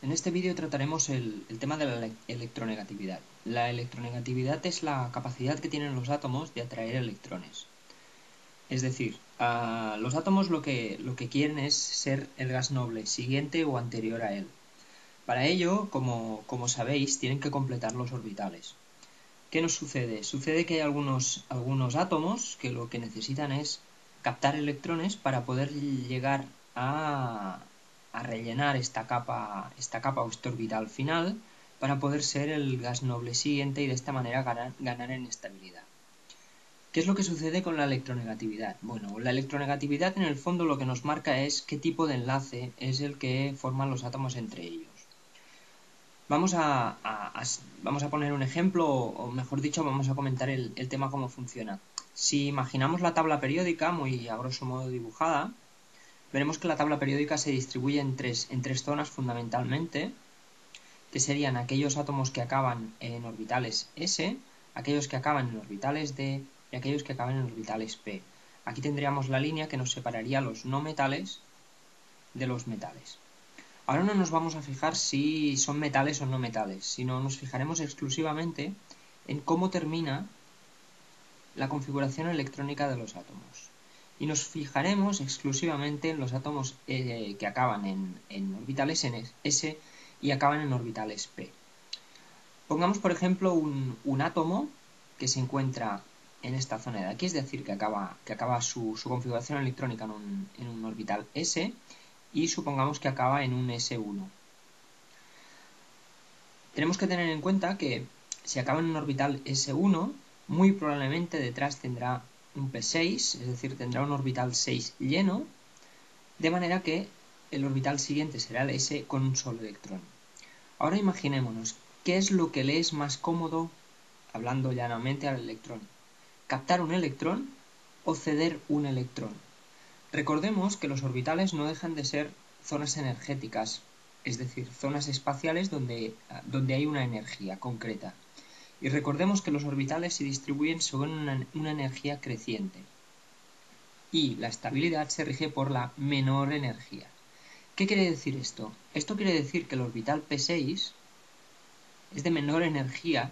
En este vídeo trataremos el tema de la electronegatividad. La electronegatividad es la capacidad que tienen los átomos de atraer electrones. Es decir, los átomos lo que quieren es ser el gas noble siguiente o anterior a él. Para ello, como sabéis, tienen que completar los orbitales. ¿Qué nos sucede? Sucede que hay algunos átomos que lo que necesitan es captar electrones para poder llegar a rellenar esta capa o este orbital final para poder ser el gas noble siguiente y de esta manera ganar en estabilidad. ¿Qué es lo que sucede con la electronegatividad? Bueno, la electronegatividad en el fondo lo que nos marca es qué tipo de enlace es el que forman los átomos entre ellos. Vamos a poner un ejemplo, o mejor dicho, vamos a comentar el tema cómo funciona. Si imaginamos la tabla periódica, muy a grosso modo dibujada, veremos que la tabla periódica se distribuye en tres zonas fundamentalmente, que serían aquellos átomos que acaban en orbitales s, aquellos que acaban en orbitales d y aquellos que acaban en orbitales p. Aquí tendríamos la línea que nos separaría los no metales de los metales. Ahora no nos vamos a fijar si son metales o no metales, sino nos fijaremos exclusivamente en cómo termina la configuración electrónica de los átomos. Y nos fijaremos exclusivamente en los átomos que acaban en orbitales s y acaban en orbitales p. Pongamos, por ejemplo, un átomo que se encuentra en esta zona de aquí, es decir, que acaba su configuración electrónica en un orbital s, y supongamos que acaba en un S1. Tenemos que tener en cuenta que si acaba en un orbital S1, muy probablemente detrás tendrá un P6, es decir, tendrá un orbital 6 lleno, de manera que el orbital siguiente será el S con un solo electrón. Ahora imaginémonos, ¿qué es lo que le es más cómodo, hablando llanamente, al electrón? ¿Captar un electrón o ceder un electrón? Recordemos que los orbitales no dejan de ser zonas energéticas, es decir, zonas espaciales donde hay una energía concreta. Y recordemos que los orbitales se distribuyen según una energía creciente. Y la estabilidad se rige por la menor energía. ¿Qué quiere decir esto? Esto quiere decir que el orbital P6 es de menor energía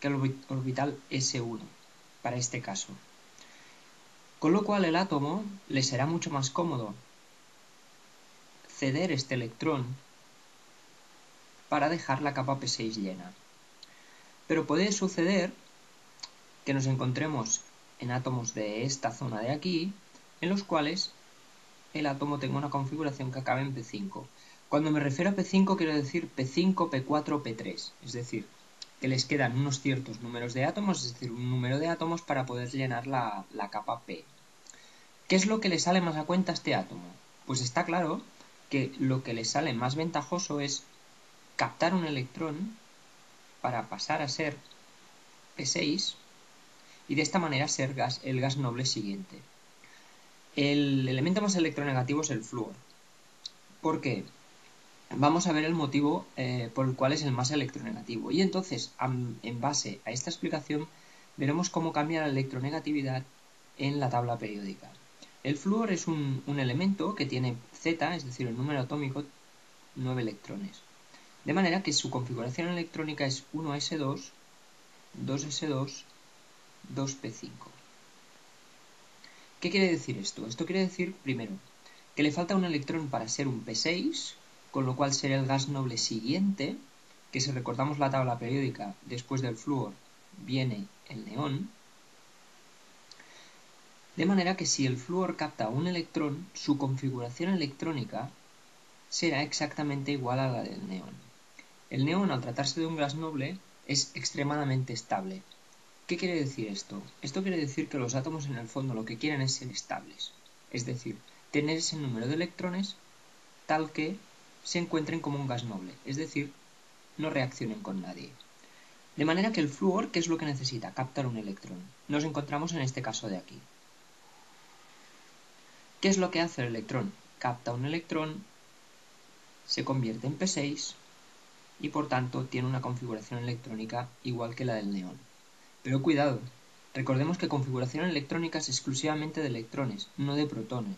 que el orbital S1, para este caso. Con lo cual el átomo le será mucho más cómodo ceder este electrón para dejar la capa P6 llena. Pero puede suceder que nos encontremos en átomos de esta zona de aquí, en los cuales el átomo tenga una configuración que acabe en P5. Cuando me refiero a P5 quiero decir P5, P4, P3, es decir, que les quedan unos ciertos números de átomos, es decir, un número de átomos para poder llenar la capa P. ¿Qué es lo que le sale más a cuenta a este átomo? Pues está claro que lo que le sale más ventajoso es captar un electrón para pasar a ser P6 y de esta manera ser el gas noble siguiente. El elemento más electronegativo es el flúor. ¿Por qué? Vamos a ver el motivo por el cual es el más electronegativo. Y entonces, en base a esta explicación, veremos cómo cambia la electronegatividad en la tabla periódica. El flúor es un elemento que tiene Z, es decir, el número atómico, 9 electrones. De manera que su configuración electrónica es 1s2, 2s2, 2p5. ¿Qué quiere decir esto? Esto quiere decir, primero, que le falta un electrón para ser un P6, con lo cual será el gas noble siguiente, que si recordamos la tabla periódica, después del flúor viene el neón. De manera que si el flúor capta un electrón, su configuración electrónica será exactamente igual a la del neón. El neón, al tratarse de un gas noble, es extremadamente estable. ¿Qué quiere decir esto? Esto quiere decir que los átomos en el fondo lo que quieren es ser estables, es decir, tener ese número de electrones tal que se encuentren como un gas noble, es decir, no reaccionen con nadie. De manera que el flúor, ¿qué es lo que necesita? Captar un electrón. Nos encontramos en este caso de aquí. ¿Qué es lo que hace el electrón? Capta un electrón, se convierte en P6 y por tanto tiene una configuración electrónica igual que la del neón. Pero cuidado, recordemos que configuración electrónica es exclusivamente de electrones, no de protones.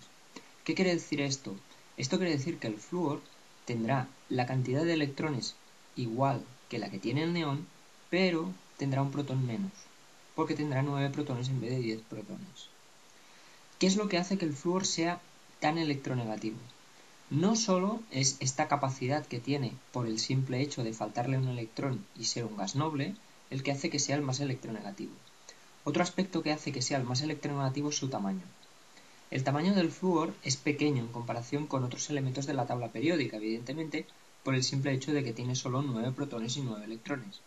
¿Qué quiere decir esto? Esto quiere decir que el flúor tendrá la cantidad de electrones igual que la que tiene el neón, pero tendrá un protón menos, porque tendrá 9 protones en vez de 10 protones. ¿Qué es lo que hace que el flúor sea tan electronegativo? No solo es esta capacidad que tiene por el simple hecho de faltarle un electrón y ser un gas noble el que hace que sea el más electronegativo. Otro aspecto que hace que sea el más electronegativo es su tamaño. El tamaño del flúor es pequeño en comparación con otros elementos de la tabla periódica, evidentemente, por el simple hecho de que tiene solo 9 protones y 9 electrones.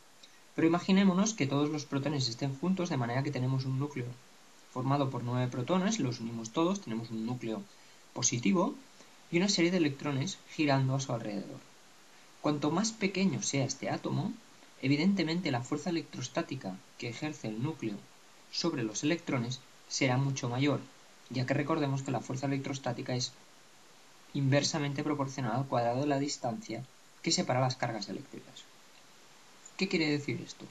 Pero imaginémonos que todos los protones estén juntos de manera que tenemos un núcleo formado por 9 protones, los unimos todos, tenemos un núcleo positivo y una serie de electrones girando a su alrededor. Cuanto más pequeño sea este átomo, evidentemente la fuerza electrostática que ejerce el núcleo sobre los electrones será mucho mayor, ya que recordemos que la fuerza electrostática es inversamente proporcional al cuadrado de la distancia que separa las cargas eléctricas. ¿Qué quiere decir esto?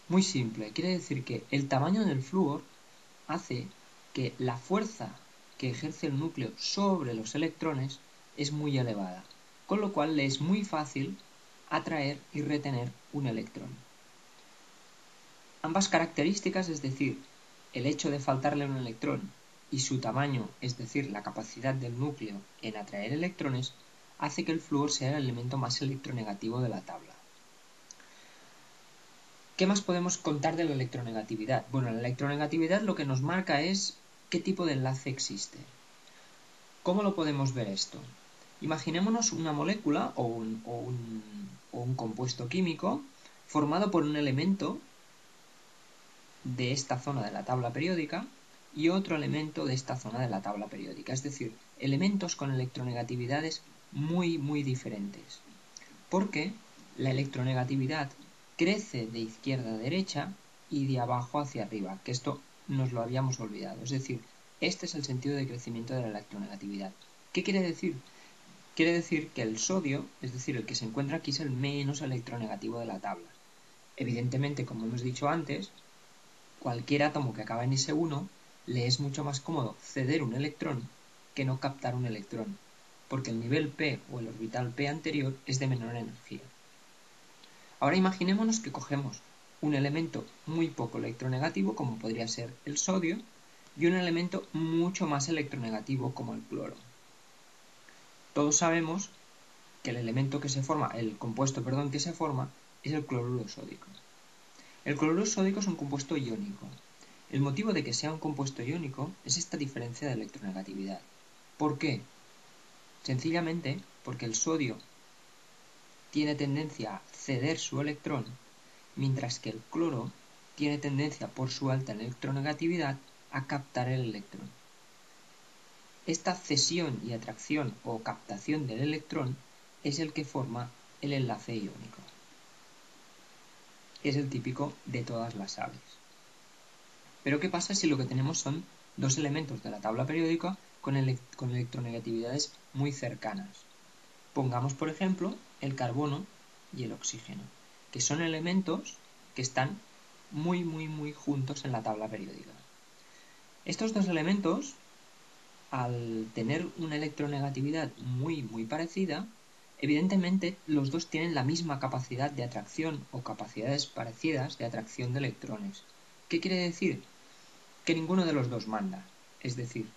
Muy simple, quiere decir que el tamaño del flúor hace que la fuerza que ejerce el núcleo sobre los electrones es muy elevada, con lo cual le es muy fácil atraer y retener un electrón. Ambas características, es decir, el hecho de faltarle un electrón y su tamaño, es decir, la capacidad del núcleo en atraer electrones, hace que el flúor sea el elemento más electronegativo de la tabla. ¿Qué más podemos contar de la electronegatividad? Bueno, la electronegatividad lo que nos marca es qué tipo de enlace existe. ¿Cómo lo podemos ver esto? Imaginémonos una molécula o un compuesto químico formado por un elemento de esta zona de la tabla periódica y otro elemento de esta zona de la tabla periódica, es decir, elementos con electronegatividades muy diferentes. Porque la electronegatividad crece de izquierda a derecha y de abajo hacia arriba, que esto nos lo habíamos olvidado. Es decir, este es el sentido de crecimiento de la electronegatividad. ¿Qué quiere decir? Quiere decir que el sodio, es decir, el que se encuentra aquí, es el menos electronegativo de la tabla. Evidentemente, como hemos dicho antes, cualquier átomo que acaba en S1 le es mucho más cómodo ceder un electrón que no captar un electrón, porque el nivel P o el orbital P anterior es de menor energía. Ahora imaginémonos que cogemos un elemento muy poco electronegativo, como podría ser el sodio, y un elemento mucho más electronegativo, como el cloro. Todos sabemos que el compuesto que se forma es el cloruro sódico. El cloruro sódico es un compuesto iónico. El motivo de que sea un compuesto iónico es esta diferencia de electronegatividad. ¿Por qué? Sencillamente porque el sodio tiene tendencia a ceder su electrón, mientras que el cloro tiene tendencia por su alta electronegatividad a captar el electrón. Esta cesión y atracción o captación del electrón es el que forma el enlace iónico. Es el típico de todas las sales. Pero ¿qué pasa si lo que tenemos son dos elementos de la tabla periódica con electronegatividades muy cercanas? Pongamos, por ejemplo, el carbono y el oxígeno, que son elementos que están muy juntos en la tabla periódica. Estos dos elementos, al tener una electronegatividad muy parecida, evidentemente los dos tienen la misma capacidad de atracción o capacidades parecidas de atracción de electrones. ¿Qué quiere decir? Que ninguno de los dos manda. Es decir,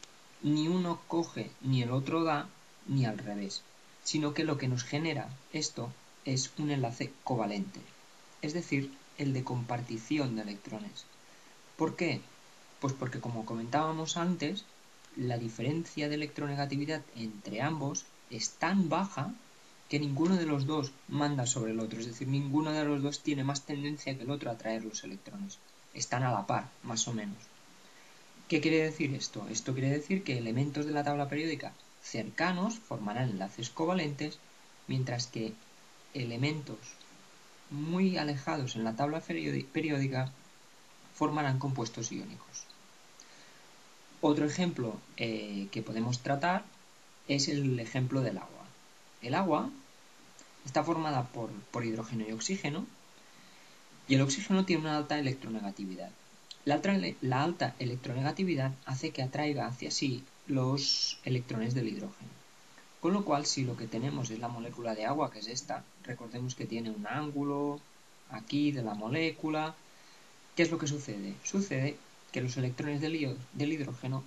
ni uno coge ni el otro da, ni al revés, sino que lo que nos genera esto es un enlace covalente, es decir, el de compartición de electrones. ¿Por qué? Pues porque, como comentábamos antes, la diferencia de electronegatividad entre ambos es tan baja que ninguno de los dos manda sobre el otro, es decir, ninguno de los dos tiene más tendencia que el otro a atraer los electrones. Están a la par, más o menos. ¿Qué quiere decir esto? Esto quiere decir que elementos de la tabla periódica cercanos formarán enlaces covalentes, mientras que elementos muy alejados en la tabla periódica formarán compuestos iónicos. Otro ejemplo que podemos tratar es el ejemplo del agua. El agua está formada por hidrógeno y oxígeno, y el oxígeno tiene una alta electronegatividad. La alta electronegatividad hace que atraiga hacia sí los electrones del hidrógeno. Con lo cual, si lo que tenemos es la molécula de agua, que es esta, recordemos que tiene un ángulo aquí de la molécula. ¿Qué es lo que sucede? Sucede que los electrones del hidrógeno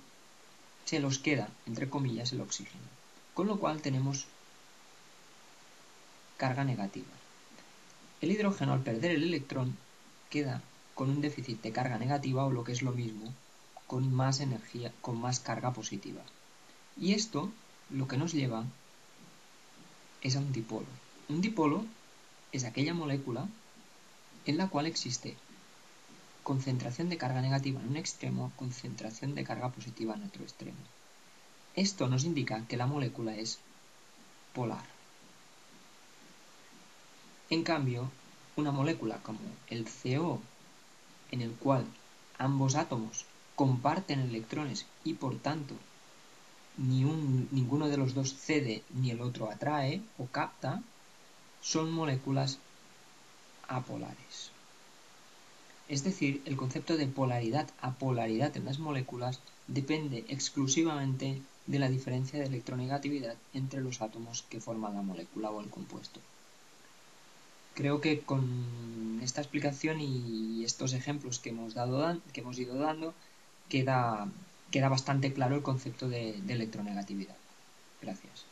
se los queda, entre comillas, el oxígeno. Con lo cual tenemos carga negativa. El hidrógeno, al perder el electrón, queda con un déficit de carga negativa, o lo que es lo mismo, con más energía, con más carga positiva. Y esto lo que nos lleva es a un dipolo. Un dipolo es aquella molécula en la cual existe concentración de carga negativa en un extremo, concentración de carga positiva en otro extremo. Esto nos indica que la molécula es polar. En cambio, una molécula como el CO, en el cual ambos átomos comparten electrones y por tanto ninguno de los dos cede ni el otro atrae o capta, son moléculas apolares. Es decir, el concepto de polaridad-apolaridad en las moléculas depende exclusivamente de la diferencia de electronegatividad entre los átomos que forman la molécula o el compuesto. Creo que con esta explicación y estos ejemplos que hemos ido dando, queda bastante claro el concepto de electronegatividad. Gracias.